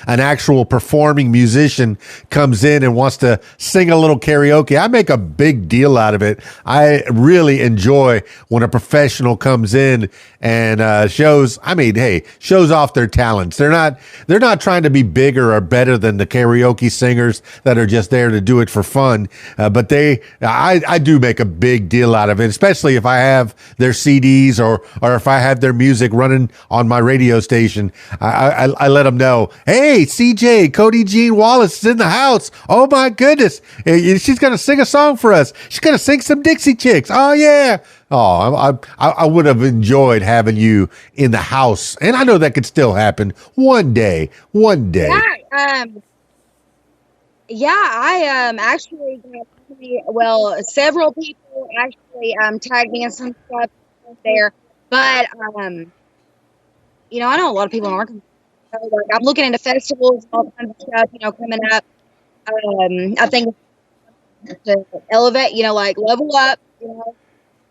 [SPEAKER 1] an actual performing musician comes in and wants to sing a little karaoke, I make a big deal out of it. I really enjoy when a professional comes in and shows off their talents. They're not trying to be bigger or better than the karaoke singers that are just there to do it for fun. But I do make a big deal out of it, especially if I have their CDs or if I have their music running on my radio station. I let them know, hey, CJ, Codi Jean Wallace is in the house. Oh my goodness. She's going to sing a song for us. She's going to sing some Dixie Chicks. Oh yeah. Oh, I would have enjoyed having you in the house. And I know that could still happen one day.
[SPEAKER 2] I actually got several people actually tagged me in some stuff there. But I know a lot of people in Arkansas. So, I'm looking into festivals, all kinds of stuff, coming up. I think to elevate, level up,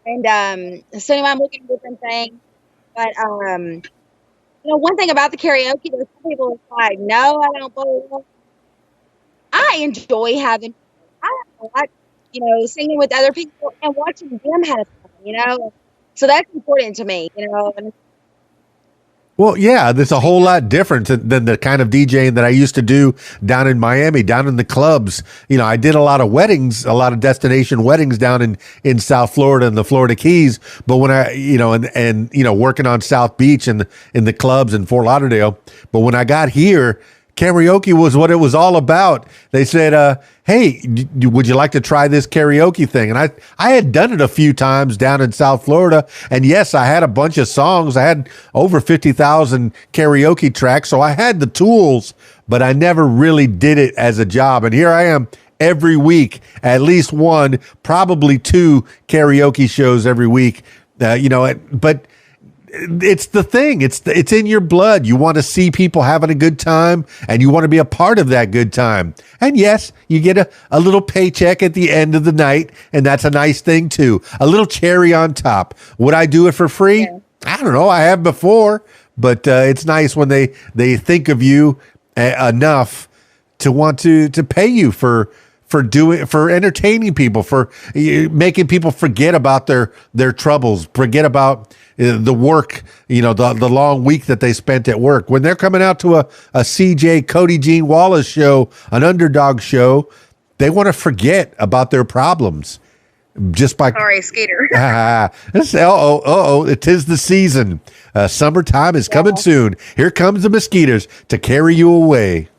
[SPEAKER 2] and so anyway, I'm looking at different things. But one thing about the karaoke, there's some people that's like, no, I don't believe. I enjoy singing with other people and watching them have fun, So that's important to me, And
[SPEAKER 1] well, yeah, that's a whole lot different than the kind of DJing that I used to do down in Miami, down in the clubs. I did a lot of weddings, a lot of destination weddings down in South Florida and the Florida Keys. But when I, working on South Beach and in the clubs in Fort Lauderdale. But when I got here, karaoke was what it was all about. They said, hey, would you like to try this karaoke thing? And I had done it a few times down in South Florida. And yes, I had a bunch of songs. I had over 50,000 karaoke tracks. So I had the tools, but I never really did it as a job. And here I am every week, at least one, probably two karaoke shows every week. But it's the thing. It's in your blood. You want to see people having a good time, and you want to be a part of that good time. And yes, you get a little paycheck at the end of the night, and that's a nice thing too. A little cherry on top. Would I do it for free?
[SPEAKER 2] Yeah.
[SPEAKER 1] I don't know. I have before, but it's nice when they think of you enough to want to pay you for entertaining people, for making people forget about their troubles, forget about the work, the long week that they spent at work. When they're coming out to a CJ Codi Gene Wallace show, an Underdog show, they want to forget about their problems. Just by
[SPEAKER 2] Sorry, Skeeter.
[SPEAKER 1] It is the season. Summertime is coming soon. Here comes the mosquitoes to carry you away.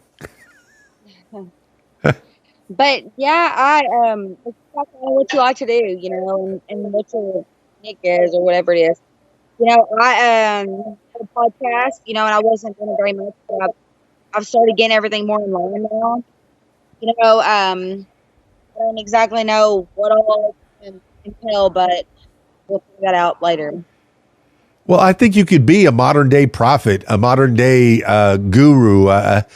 [SPEAKER 2] But yeah, it's what you like to do, and what your nick is or whatever it is. I had a podcast, and I wasn't doing it very much, but I've started getting everything more in line now. I don't exactly know what all can entail, but we'll figure that out later.
[SPEAKER 1] Well, I think you could be a modern day prophet, a modern day guru, a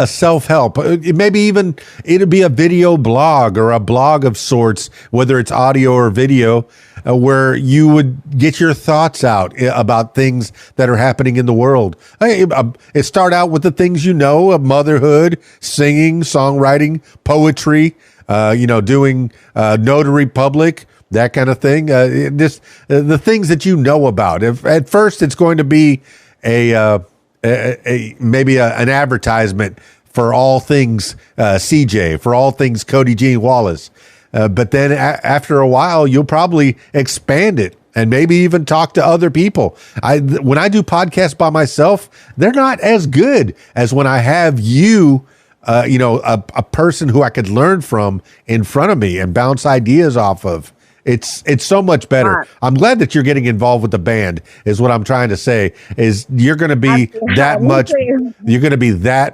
[SPEAKER 1] self-help. Maybe even it'll be a video blog or a blog of sorts, whether it's audio or video, where you would get your thoughts out about things that are happening in the world. It start out with the things of motherhood, singing, songwriting, poetry, doing notary public, that kind of thing. The things that you know about. If at first it's going to be maybe an advertisement for all things CJ, for all things Codi Gene Wallace. But then after a while, you'll probably expand it and maybe even talk to other people. When I do podcasts by myself, they're not as good as when I have you, a person who I could learn from in front of me and bounce ideas off of. It's so much better. I'm glad that you're getting involved with the band, is what I'm trying to say, is you're going to be that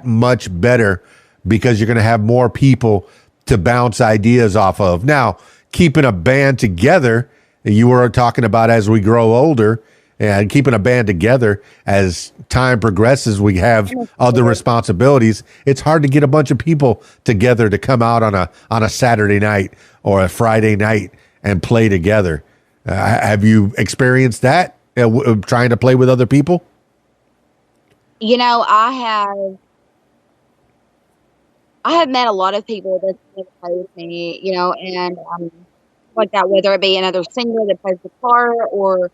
[SPEAKER 1] much better because you're going to have more people to bounce ideas off of. Now, keeping a band together, you were talking about as we grow older, and keeping a band together as time progresses, we have other responsibilities. It's hard to get a bunch of people together to come out on a Saturday night or a Friday night and play together. Have you experienced that, trying to play with other people?
[SPEAKER 2] I have met a lot of people that play with me, and like that, whether it be another singer that plays guitar or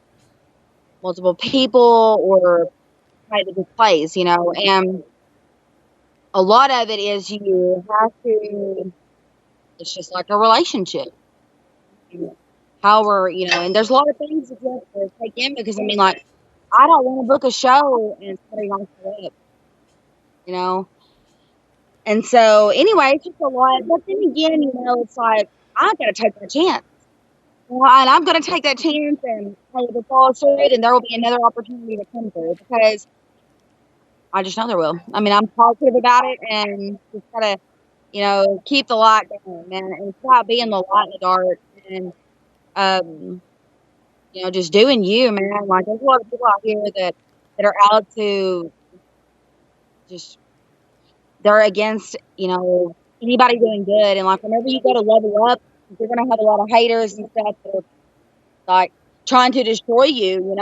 [SPEAKER 2] multiple people or type that just plays, and a lot of it is you have to, it's just like a relationship. However, and there's a lot of things that you have to take in because, I don't want to book a show and somebody wants to live, And so, anyway, it's just a lot. But then again, it's like, I've got to take that chance. And I'm going to take that chance and play the fall through, and there will be another opportunity to come through because I just know there will. I'm positive about it, and just got to, keep the light going, man. And it's about being the light in the dark and, just doing you, man. Like, there's a lot of people out here that are out to just, they're against, anybody doing good. And, like, whenever you go to level up, you're going to have a lot of haters and stuff that are, like, trying to destroy you,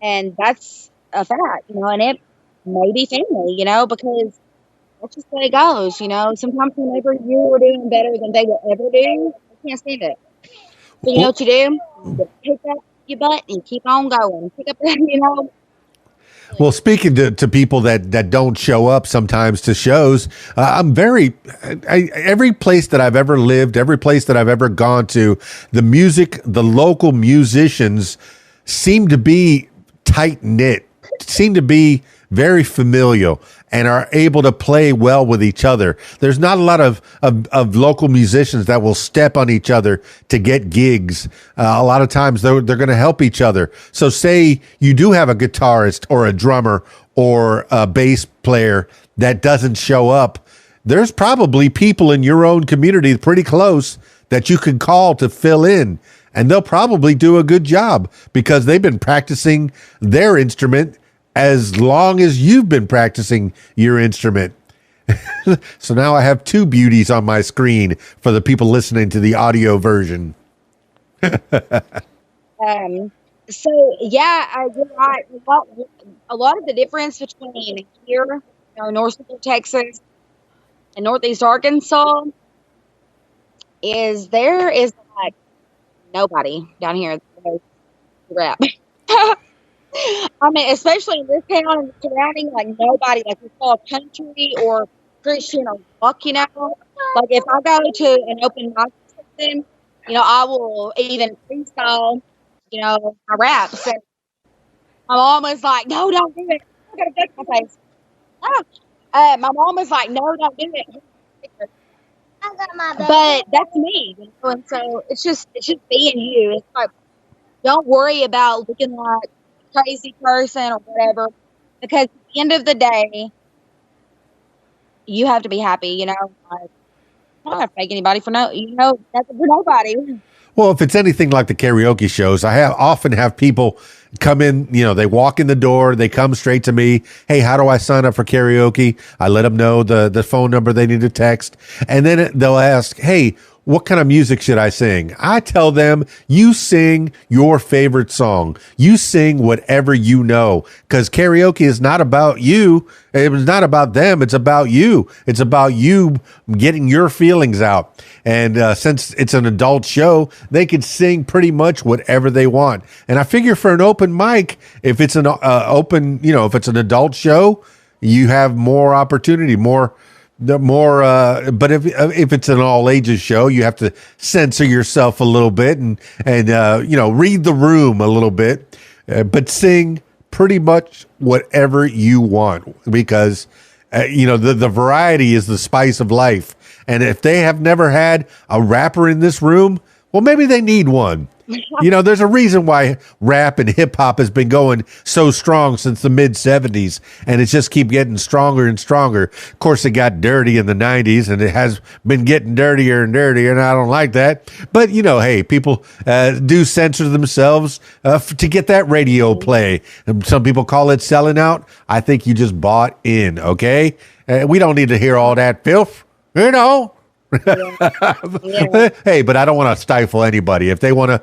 [SPEAKER 2] and that's a fact, and it may be family, because that's just the way it goes, Sometimes whenever you are doing better than they will ever do, they can't stand it. So you know what you do? You pick up your butt and keep on going. Pick up,
[SPEAKER 1] Well, speaking to people that don't show up sometimes to shows, every place that I've ever lived, every place that I've ever gone to, the local musicians seem to be tight knit, seem to be very familial and are able to play well with each other. There's not a lot of local musicians that will step on each other to get gigs. A lot of times they're going to help each other. So say you do have a guitarist or a drummer or a bass player that doesn't show up. there's probably people in your own community pretty close that you can call to fill in, and they'll probably do a good job because they've been practicing their instrument as long as you've been practicing your instrument. So now I have two beauties on my screen for the people listening to the audio version.
[SPEAKER 2] So yeah, you're right. A lot of the difference between here, North Central Texas and Northeast Arkansas is there is like nobody down here that knows rap. I mean, especially in this town and the surrounding, like nobody, like it's all country or Christian or rock, Like if I go to an open mic or something, I will even freestyle, my raps. And my mom was like, "No, don't do it. I gotta fix my face." My mom was like, "No, don't do it." But that's me, and so it's just being you. It's like, don't worry about looking like a crazy person or whatever, because at the end of the day, you have to be happy. Like, I'm not gonna fake anybody for that's for nobody.
[SPEAKER 1] Well, if it's anything like the karaoke shows, I often have people come in, they walk in the door, they come straight to me. Hey, how do I sign up for karaoke? I let them know the phone number they need to text. And then they'll ask, hey, what kind of music should I sing? I tell them, you sing your favorite song. You sing whatever you know, because karaoke is not about you. It's not about them. It's about you. It's about you getting your feelings out. And since it's an adult show, they can sing pretty much whatever they want. And I figure for an open mic, if it's an if it's an adult show, you have more opportunity, but if it's an all ages show, you have to censor yourself a little bit and read the room a little bit, but sing pretty much whatever you want, because the variety is the spice of life. And if they have never had a rapper in this room, well, maybe they need one. There's a reason why rap and hip hop has been going so strong since the mid 70s, and it's just keep getting stronger and stronger. Of course, it got dirty in the 90s, and it has been getting dirtier and dirtier, and I don't like that. But, hey, people do censor themselves to get that radio play. And some people call it selling out. I think you just bought in, okay? We don't need to hear all that filth, Yeah. Hey, but I don't want to stifle anybody. If they want to,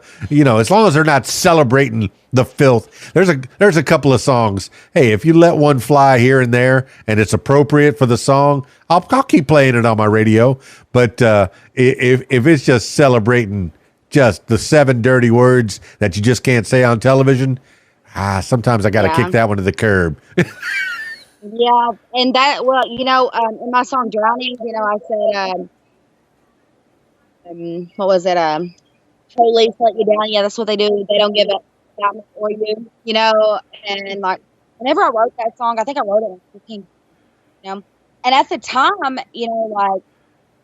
[SPEAKER 1] as long as they're not celebrating the filth. There's a couple of songs. Hey, if you let one fly here and there and it's appropriate for the song, I'll keep playing it on my radio. But if it's just celebrating just the 7 dirty words that you just can't say on television, sometimes I got to kick that one to the curb.
[SPEAKER 2] Yeah, and that, in my song "Drowning," I said, what was it? Police let you down. Yeah, that's what they do. They don't give up for you, And like, whenever I wrote that song, I think I wrote it when 15, And at the time, like,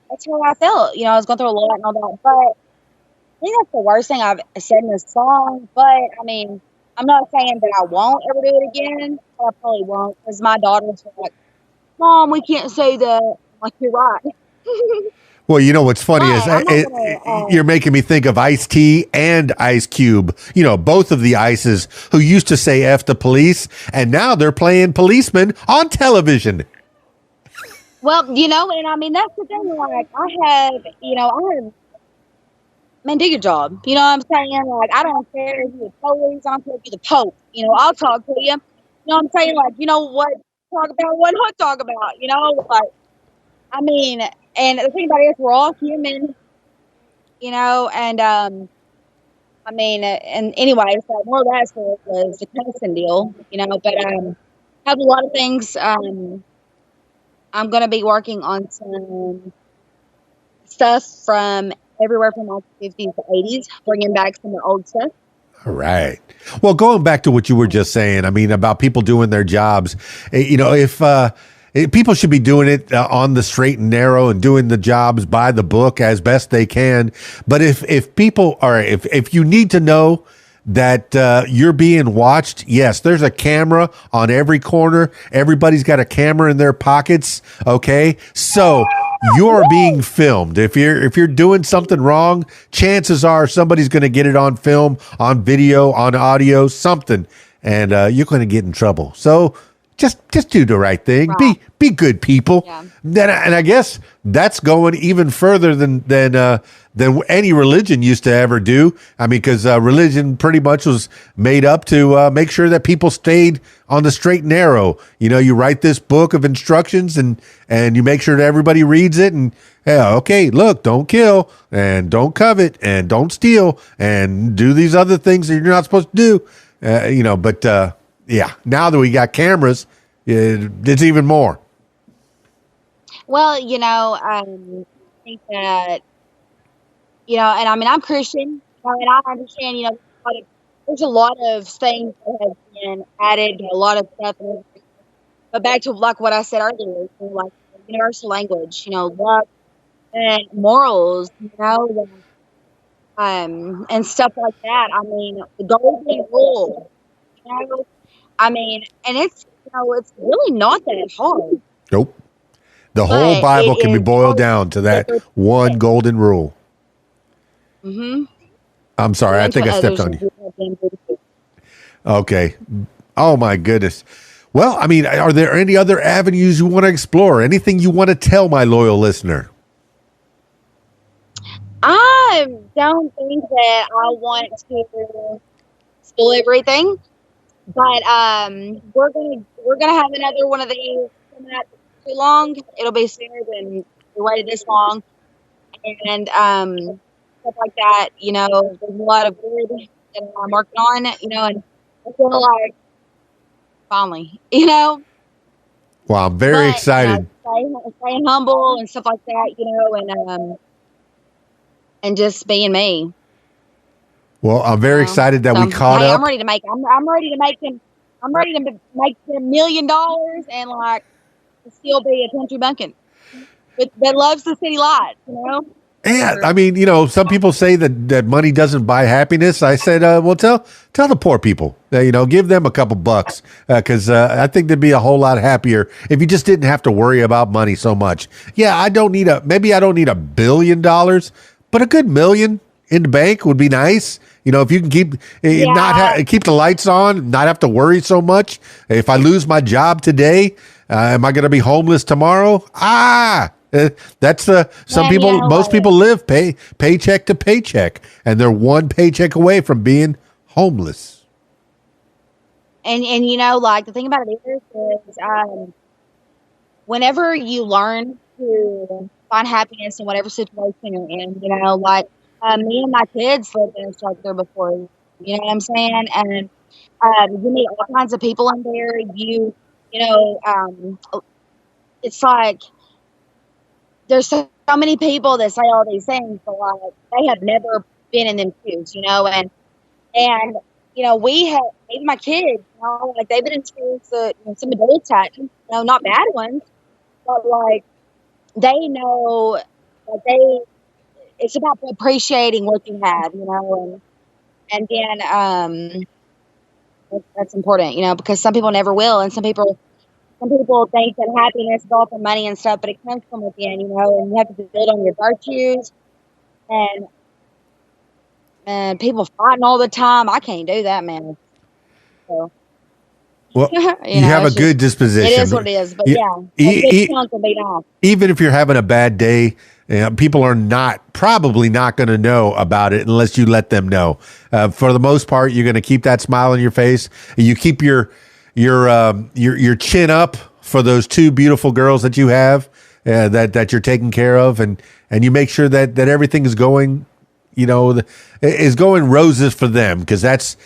[SPEAKER 2] that's how I felt. I was going through a lot and all that. But I think that's the worst thing I've said in this song. But I mean, I'm not saying that I won't ever do it again. But I probably won't, because my daughters are like, "Mom, we can't say that." I'm like, you're right.
[SPEAKER 1] Well, what's funny is you're making me think of Ice-T and Ice Cube. Both of the Ices who used to say F the police, and now they're playing policemen on television.
[SPEAKER 2] Well, and I mean, that's the thing. Like, I have, man, do your job. You know what I'm saying? Like, I don't care if you're the police, I don't care if you're the Pope. I'll talk to you. You know what I'm saying? Like, what talk about, what not talk about, like, I mean, and the thing about it is we're all human, and, I mean, and anyway, so more of that story was the Kingston deal, but, have a lot of things, I'm going to be working on some stuff from everywhere from like the 50s to 80s, bringing back some of the old stuff.
[SPEAKER 1] All right. Well, going back to what you were just saying, I mean, about people doing their jobs, if people should be doing it on the straight and narrow and doing the jobs by the book as best they can. But if people are, if you need to know that you're being watched. Yes, there's a camera on every corner. Everybody's got a camera in their pockets. Okay, so you're being filmed. If you're doing something wrong, chances are somebody's going to get it on film, on video, on audio, something, and you're going to get in trouble. So just do the right thing.
[SPEAKER 2] Right.
[SPEAKER 1] Be good people.
[SPEAKER 2] Yeah.
[SPEAKER 1] And I guess that's going even further than any religion used to ever do. I mean, because religion pretty much was made up to make sure that people stayed on the straight and narrow. You know, you write this book of instructions and you make sure that everybody reads it and, yeah, okay, look, don't kill and don't covet and don't steal and do these other things that you're not supposed to do. But yeah, now that we got cameras, it's even more.
[SPEAKER 2] Well, I think that, and I mean, I'm Christian, and I understand, there's a lot of things that have been added, a lot of stuff. But back to like what I said earlier, like universal language, love and morals, and stuff like that. I mean, the golden rule, I mean, and it's really not that hard.
[SPEAKER 1] Nope. The whole
[SPEAKER 2] But
[SPEAKER 1] Bible
[SPEAKER 2] it
[SPEAKER 1] can be
[SPEAKER 2] is
[SPEAKER 1] boiled
[SPEAKER 2] hard
[SPEAKER 1] down to that
[SPEAKER 2] to
[SPEAKER 1] one golden rule.
[SPEAKER 2] Mm-hmm.
[SPEAKER 1] I'm sorry, I think I stepped on you. Okay. Oh my goodness. Well, I mean, are there any other avenues you want to explore? Anything you want to tell my loyal listener?
[SPEAKER 2] I don't think that I want to spill everything, but we're gonna have another one of these coming up too long. It'll be sooner than we waited this long, and stuff like that. There's a lot of good that I'm working on. And I feel like finally,
[SPEAKER 1] Well, I'm very excited.
[SPEAKER 2] Staying humble and stuff like that. And just being me.
[SPEAKER 1] Well, I'm very excited that we caught up.
[SPEAKER 2] I'm ready to make $1 million and like still be a country bumpkin that loves the city lights,
[SPEAKER 1] Yeah, I mean, some people say that money doesn't buy happiness. I said, well, tell the poor people, give them a couple bucks, because I think they'd be a whole lot happier if you just didn't have to worry about money so much. Yeah, maybe I don't need $1 billion, but a good million in the bank would be nice. If you can keep keep the lights on, not have to worry so much. If I lose my job today, am I going to be homeless tomorrow? That's most people live paycheck to paycheck, and they're one paycheck away from being homeless.
[SPEAKER 2] And like the thing about it is whenever you learn to find happiness in whatever situation you're in, like me and my kids lived in a shelter before, you know what I'm saying? And you meet all kinds of people in there. It's like there's so many people that say all these things, but like they have never been in them shoes, and we have, even my kids, like they've been in schools that some adults had, not bad ones, but like they know that it's about appreciating what you have, and then that's important, because some people never will, and some people think that happiness is all from money and stuff, but it comes from within, and you have to build on your virtues, and people fighting all the time. I can't do that, man. So,
[SPEAKER 1] well, you have a good disposition.
[SPEAKER 2] It is what it is, but
[SPEAKER 1] even if you're having a bad day, people are probably not going to know about it unless you let them know. For the most part, you're going to keep that smile on your face. You keep your chin up for those two beautiful girls that you have, that you're taking care of, and you make sure that everything is going, is going roses for them, because that's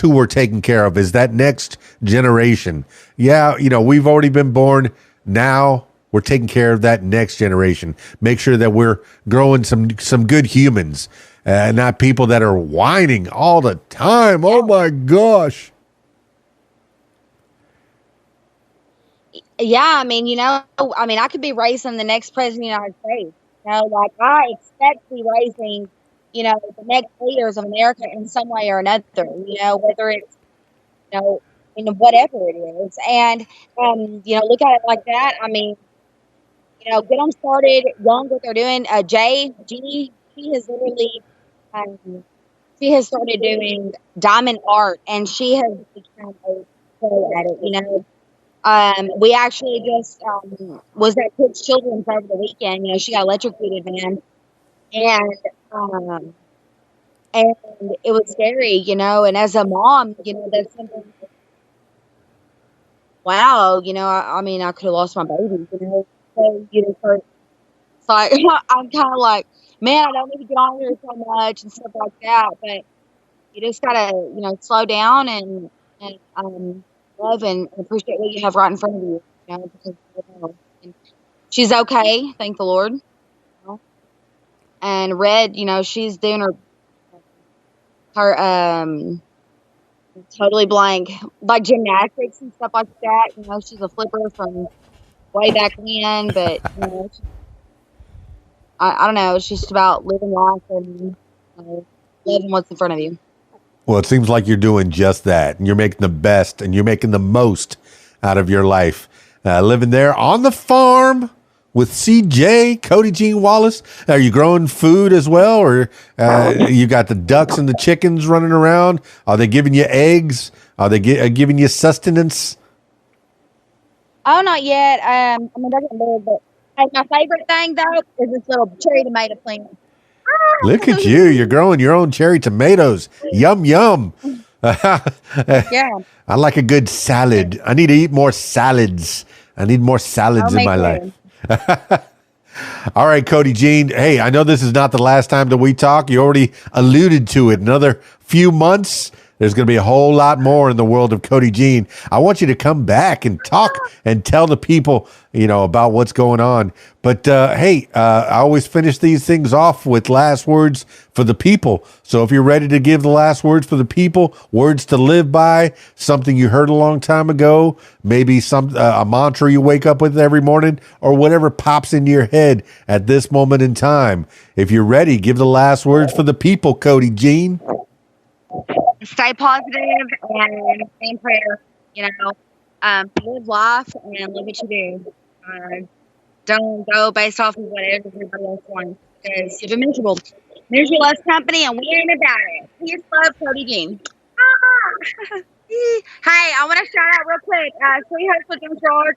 [SPEAKER 1] who we're taking care of, is that next generation. Yeah, we've already been born. Now we're taking care of that next generation. Make sure that we're growing some good humans, not people that are whining all the time. Oh my gosh.
[SPEAKER 2] Yeah, I mean, I could be raising the next president of the United States. Like I expect to be raising, the next leaders of America in some way or another, whether it's, whatever it is. And, look at it like that. I mean, get them started young, what they're doing. Jeannie, she has literally, um, she has started doing diamond art, and she has become a pro at it. We actually just was at Kids Children's over the weekend. She got electrocuted, man, and um, and it was scary, And as a mom, that's something. Wow, I mean, I could have lost my baby, So, so I'm kind of like, man, I don't need to get on here so much and stuff like that, but you just gotta, slow down and love and appreciate what you have right in front of you, because and she's okay, thank the Lord. And Red, she's doing her totally blank, like gymnastics and stuff like that. She's a flipper from way back when, but I don't know. It's just about living life and loving what's in front of you.
[SPEAKER 1] Well, it seems like you're doing just that, and you're making the best, and you're making the most out of your life. Living there on the farm with CJ, Codi Jean Wallace. Are you growing food as well, or you got the ducks and the chickens running around? Are they giving you eggs? Are they giving you sustenance?
[SPEAKER 2] Oh, not yet. I mean, they're getting big, but my favorite thing though is this little cherry tomato plant.
[SPEAKER 1] Look at you. You're growing your own cherry tomatoes. Yum, yum.
[SPEAKER 2] Yeah.
[SPEAKER 1] I like a good salad. I need to eat more salads. I need more salads in my life. All right, Codi Jean. Hey, I know this is not the last time that we talk. You already alluded to it. Another few months, there's going to be a whole lot more in the world of Codi Jean. I want you to come back and talk and tell the people, about what's going on. But hey, I always finish these things off with last words for the people. So if you're ready to give the last words for the people, words to live by, something you heard a long time ago, maybe a mantra you wake up with every morning, or whatever pops into your head at this moment in time. If you're ready, give the last words for the people, Codi Jean.
[SPEAKER 2] Stay positive and stay in prayer. Live life and live what you do. Don't go based off of what everybody else wants, because you've been miserable. Misery loves company, and we ain't about it. Peace, love, Codi Jean. Hey, I want to shout out real quick. Sweet Husband James George,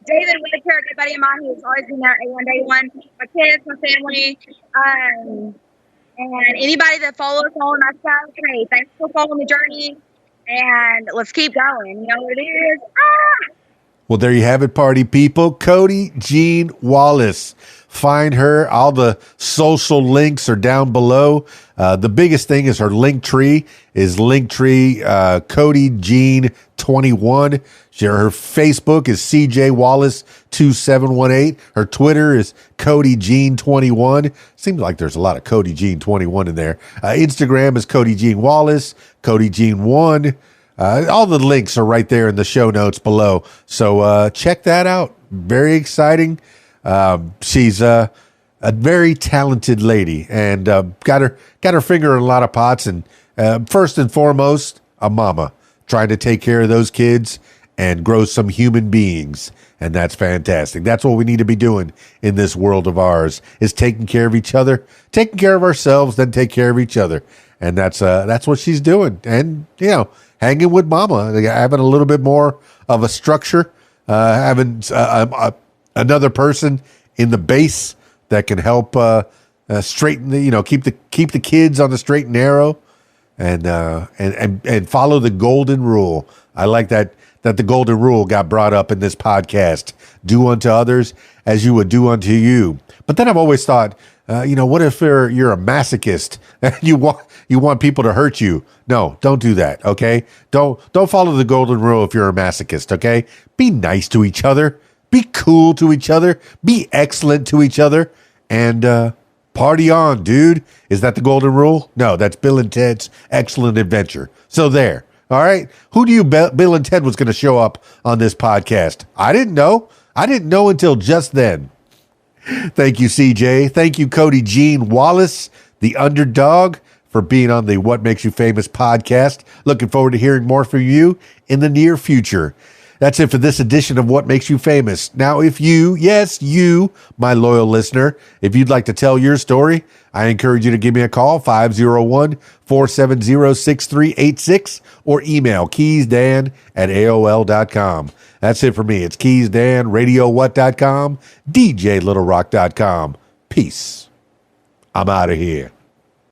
[SPEAKER 2] David Whitaker, a good buddy of mine who's always been there A1 Day One. My kids, my family, and anybody that follows on my stuff. Hey, thanks for following the journey, and let's keep going. You know what it is.
[SPEAKER 1] Well, there you have it, party people. Codi Jean Wallace. Find her. All the social links are down below. The biggest thing is her link tree is Linktree Codi Jean 21. Her Facebook is CJ Wallace 2718. Her Twitter is Codi Jean 21. Seems like there's a lot of Codi Jean 21 in there. Instagram is Codi Jean Wallace, Codi Jean 1. All the links are right there in the show notes below. So check that out. Very exciting. She's a very talented lady, and got her finger in a lot of pots. And first and foremost, a mama trying to take care of those kids and grow some human beings. And that's fantastic. That's what we need to be doing in this world of ours, is taking care of each other, taking care of ourselves, then take care of each other. And that's what she's doing. And, hanging with mama, having a little bit more of a structure, having another person in the base that can help straighten keep the kids on the straight and narrow, and follow the golden rule. I like that the golden rule got brought up in this podcast. Do unto others as you would do unto you. But then I've always thought, what if you're a masochist and you want people to hurt you? No, don't do that. Okay. Don't follow the golden rule if you're a masochist. Okay. Be nice to each other. Be cool to each other. Be excellent to each other. And party on, dude. Is that the golden rule? No, that's Bill and Ted's Excellent Adventure. So there. All right. Who do you bet Bill and Ted was going to show up on this podcast? I didn't know. I didn't know until just then. Thank you, CJ. Thank you, Cody Gene Wallace, the underdog, for being on the What Makes You Famous podcast. Looking forward to hearing more from you in the near future. That's it for this edition of What Makes You Famous. Now, if you, yes, you, my loyal listener, if you'd like to tell your story, I encourage you to give me a call, 501-470-6386, or email keysdan@aol.com. That's it for me. It's KeysDAN, RadioWhat.com, DJLittleRock.com. Peace. I'm out of here.